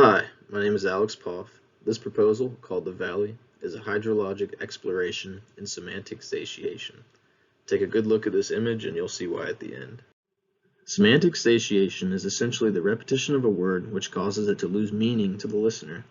Hi, my name is Alex Poff. This proposal, called the Valley, is a hydrologic exploration in semantic satiation. Take a good look at this image and you'll see why at the end. Semantic satiation is essentially the repetition of a word which causes it to lose meaning to the listener.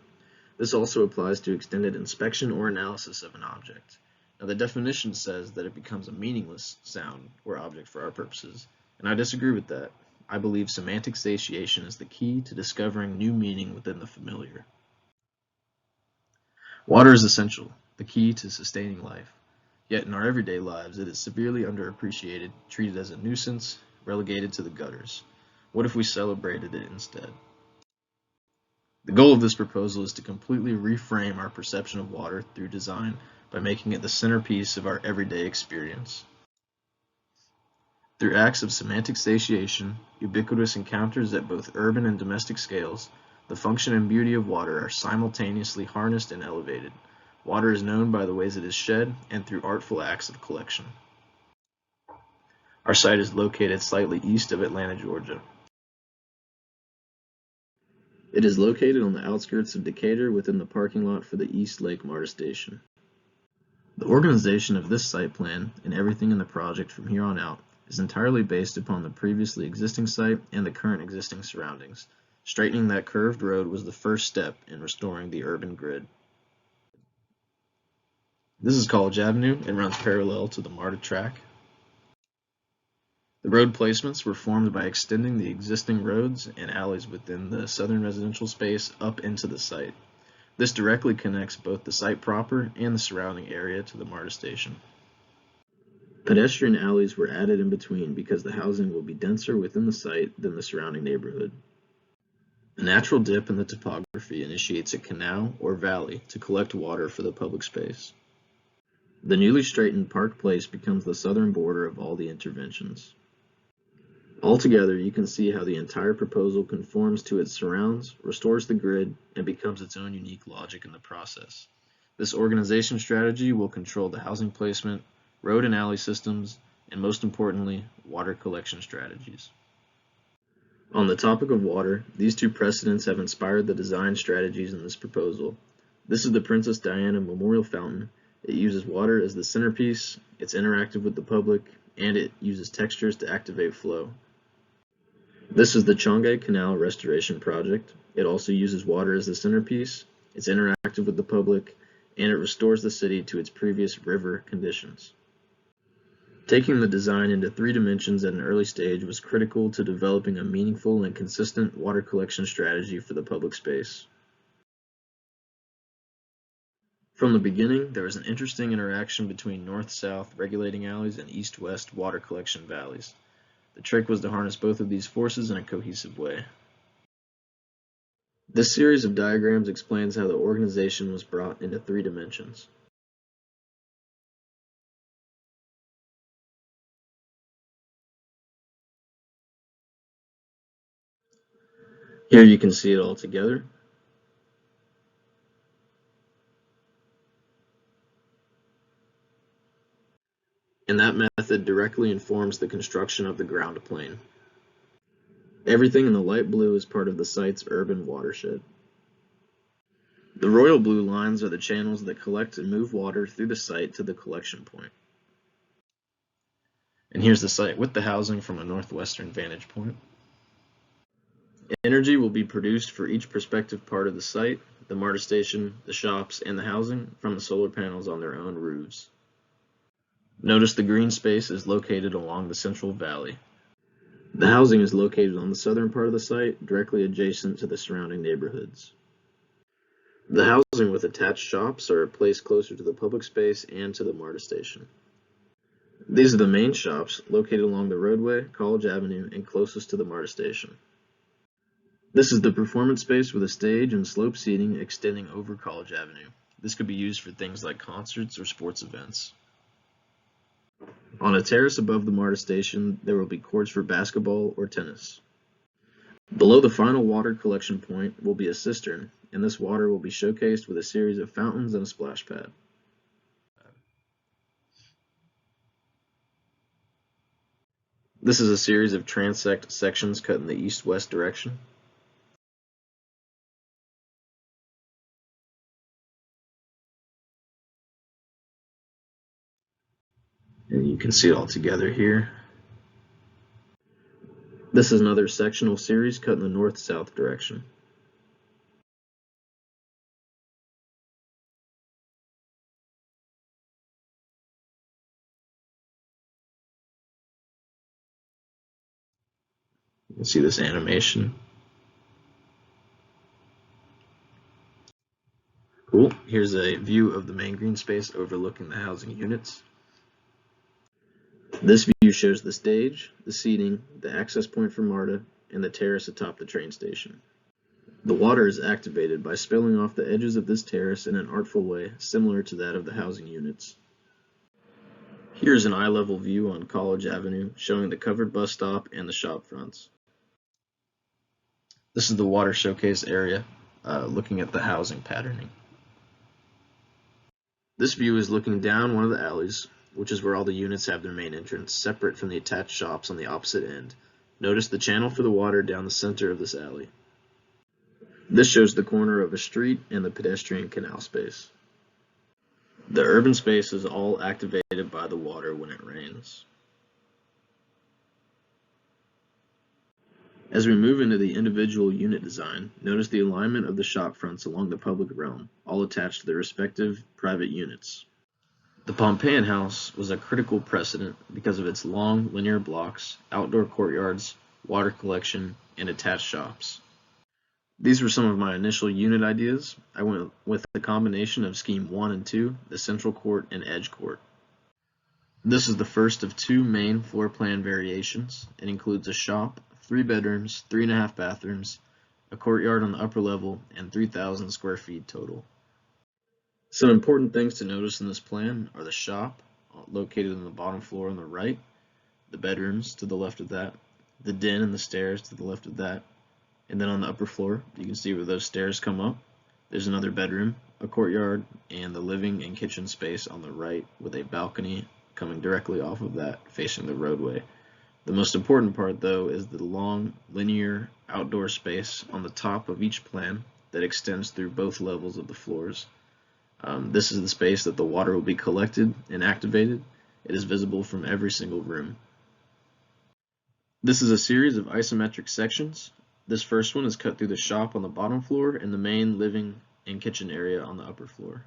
This also applies to extended inspection or analysis of an object. Now, the definition says that it becomes a meaningless sound or object for our purposes, and I disagree with that. I believe semantic satiation is the key to discovering new meaning within the familiar. Water is essential, the key to sustaining life. Yet in our everyday lives, it is severely underappreciated, treated as a nuisance, relegated to the gutters. What if we celebrated it instead? The goal of this proposal is to completely reframe our perception of water through design by making it the centerpiece of our everyday experience. Through acts of semantic satiation, ubiquitous encounters at both urban and domestic scales, the function and beauty of water are simultaneously harnessed and elevated. Water is known by the ways it is shed and through artful acts of collection. Our site is located slightly east of Atlanta, Georgia. It is located on the outskirts of Decatur within the parking lot for the East Lake MARTA station. The organization of this site plan and everything in the project from here on out is entirely based upon the previously existing site and the current existing surroundings. Straightening that curved road was the first step in restoring the urban grid. This is College Avenue and runs parallel to the MARTA track. The road placements were formed by extending the existing roads and alleys within the southern residential space up into the site. This directly connects both the site proper and the surrounding area to the MARTA station. Pedestrian alleys were added in between because the housing will be denser within the site than the surrounding neighborhood. A natural dip in the topography initiates a canal or valley to collect water for the public space. The newly straightened Park Place becomes the southern border of all the interventions. Altogether, you can see how the entire proposal conforms to its surrounds, restores the grid, and becomes its own unique logic in the process. This organization strategy will control the housing placement, road and alley systems, and most importantly, water collection strategies. On the topic of water, these two precedents have inspired the design strategies in this proposal. This is the Princess Diana Memorial Fountain. It uses water as the centerpiece, it's interactive with the public, and it uses textures to activate flow. This is the Chongai Canal Restoration Project. It also uses water as the centerpiece, it's interactive with the public, and it restores the city to its previous river conditions. Taking the design into 3 dimensions at an early stage was critical to developing a meaningful and consistent water collection strategy for the public space. From the beginning, there was an interesting interaction between north-south regulating alleys and east-west water collection valleys. The trick was to harness both of these forces in a cohesive way. This series of diagrams explains how the organization was brought into 3 dimensions. Here you can see it all together. And that method directly informs the construction of the ground plane. Everything in the light blue is part of the site's urban watershed. The royal blue lines are the channels that collect and move water through the site to the collection point. And here's the site with the housing from a northwestern vantage point. Energy will be produced for each prospective part of the site, the MARTA station, the shops, and the housing from the solar panels on their own roofs. Notice the green space is located along the central valley. The housing is located on the southern part of the site, directly adjacent to the surrounding neighborhoods. The housing with attached shops are placed closer to the public space and to the MARTA station. These are the main shops located along the roadway, College Avenue, and closest to the MARTA station. This is the performance space with a stage and slope seating extending over College Avenue. This could be used for things like concerts or sports events. On a terrace above the MARTA station, there will be courts for basketball or tennis. Below the final water collection point will be a cistern, and this water will be showcased with a series of fountains and a splash pad. This is a series of transect sections cut in the east-west direction. And you can see it all together here. This is another sectional series cut in the north-south direction. You can see this animation. Cool. Here's a view of the main green space overlooking the housing units. This view shows the stage, the seating, the access point for MARTA, and the terrace atop the train station. The water is activated by spilling off the edges of this terrace in an artful way similar to that of the housing units. Here's an eye-level view on College Avenue showing the covered bus stop and the shop fronts. This is the water showcase area, looking at the housing patterning. This view is looking down one of the alleys, which is where all the units have their main entrance, separate from the attached shops on the opposite end. Notice the channel for the water down the center of this alley. This shows the corner of a street and the pedestrian canal space. The urban space is all activated by the water when it rains. As we move into the individual unit design, notice the alignment of the shop fronts along the public realm, all attached to their respective private units. The Pompeian house was a critical precedent because of its long linear blocks, outdoor courtyards, water collection, and attached shops. These were some of my initial unit ideas. I went with the combination of Scheme 1 and 2, the central court and edge court. This is the first of two main floor plan variations. It includes a shop, 3 bedrooms, 3.5 bathrooms, a courtyard on the upper level, and 3,000 square feet total. Some important things to notice in this plan are the shop, located on the bottom floor on the right, the bedrooms to the left of that, the den and the stairs to the left of that, and then on the upper floor, you can see where those stairs come up. There's another bedroom, a courtyard, and the living and kitchen space on the right with a balcony coming directly off of that facing the roadway. The most important part, though, is the long, linear outdoor space on the top of each plan that extends through both levels of the floors. This is the space that the water will be collected and activated. It is visible from every single room. This is a series of isometric sections. This first one is cut through the shop on the bottom floor and the main living and kitchen area on the upper floor.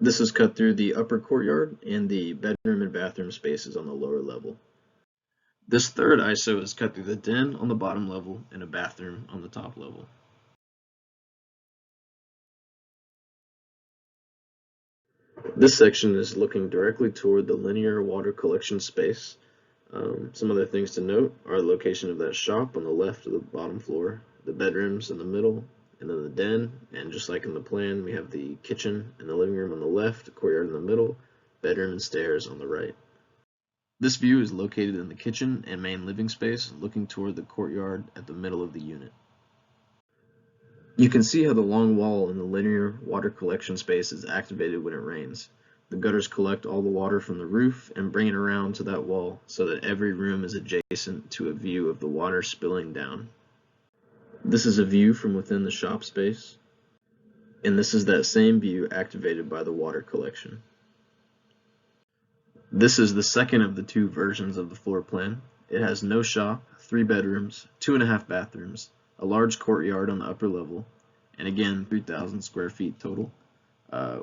This is cut through the upper courtyard and the bedroom and bathroom spaces on the lower level. This third ISO is cut through the den on the bottom level and a bathroom on the top level. This section is looking directly toward the linear water collection space. Some other things to note are the location of that shop on the left of the bottom floor, the bedrooms in the middle, and then the den. And just like in the plan, we have the kitchen and the living room on the left, the courtyard in the middle, bedroom and stairs on the right. This view is located in the kitchen and main living space, looking toward the courtyard at the middle of the unit. You can see how the long wall in the linear water collection space is activated when it rains. The gutters collect all the water from the roof and bring it around to that wall so that every room is adjacent to a view of the water spilling down. This is a view from within the shop space, and this is that same view activated by the water collection. This is the second of the two versions of the floor plan. It has no shop, 3 bedrooms, 2.5 bathrooms, a large courtyard on the upper level, and again 3,000 square feet total.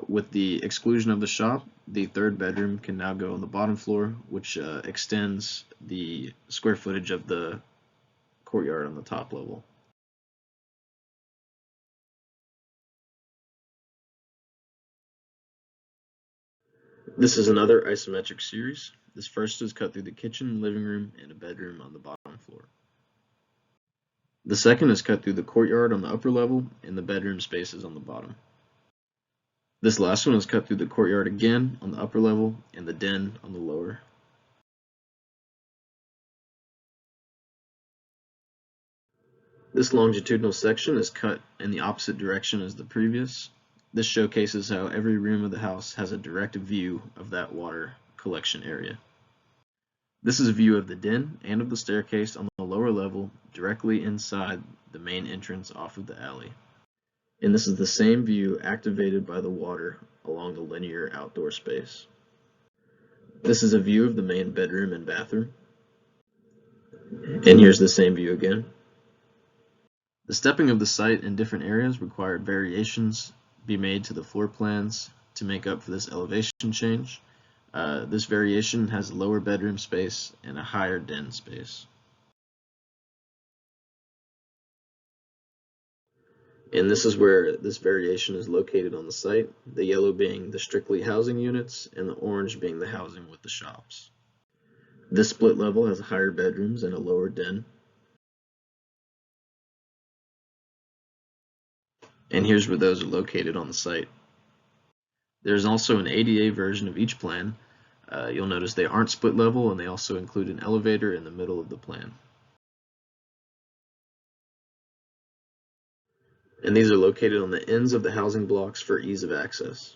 With the exclusion of the shop, the third bedroom can now go on the bottom floor, which extends the square footage of the courtyard on the top level. This is another isometric series. This first is cut through the kitchen, living room, and a bedroom on the bottom floor. The second is cut through the courtyard on the upper level and the bedroom spaces on the bottom. This last one is cut through the courtyard again on the upper level and the den on the lower. This longitudinal section is cut in the opposite direction as the previous. This showcases how every room of the house has a direct view of that water collection area. This is a view of the den and of the staircase on the lower level directly inside the main entrance off of the alley. And this is the same view activated by the water along the linear outdoor space. This is a view of the main bedroom and bathroom. And here's the same view again. The stepping of the site in different areas required variations be made to the floor plans to make up for this elevation change. This variation has a lower bedroom space and a higher den space. And this is where this variation is located on the site, the yellow being the strictly housing units and the orange being the housing with the shops. This split level has higher bedrooms and a lower den. And here's where those are located on the site. There's also an ADA version of each plan. You'll notice they aren't split level and they also include an elevator in the middle of the plan. And these are located on the ends of the housing blocks for ease of access.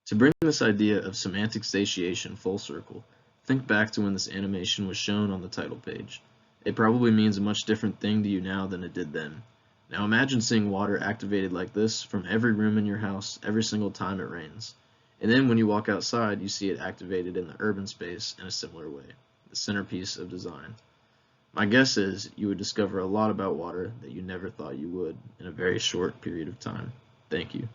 To bring this idea of semantic satiation full circle, think back to when this animation was shown on the title page. It probably means a much different thing to you now than it did then. Now imagine seeing water activated like this from every room in your house every single time it rains. And then when you walk outside, you see it activated in the urban space in a similar way, the centerpiece of design. My guess is you would discover a lot about water that you never thought you would in a very short period of time. Thank you.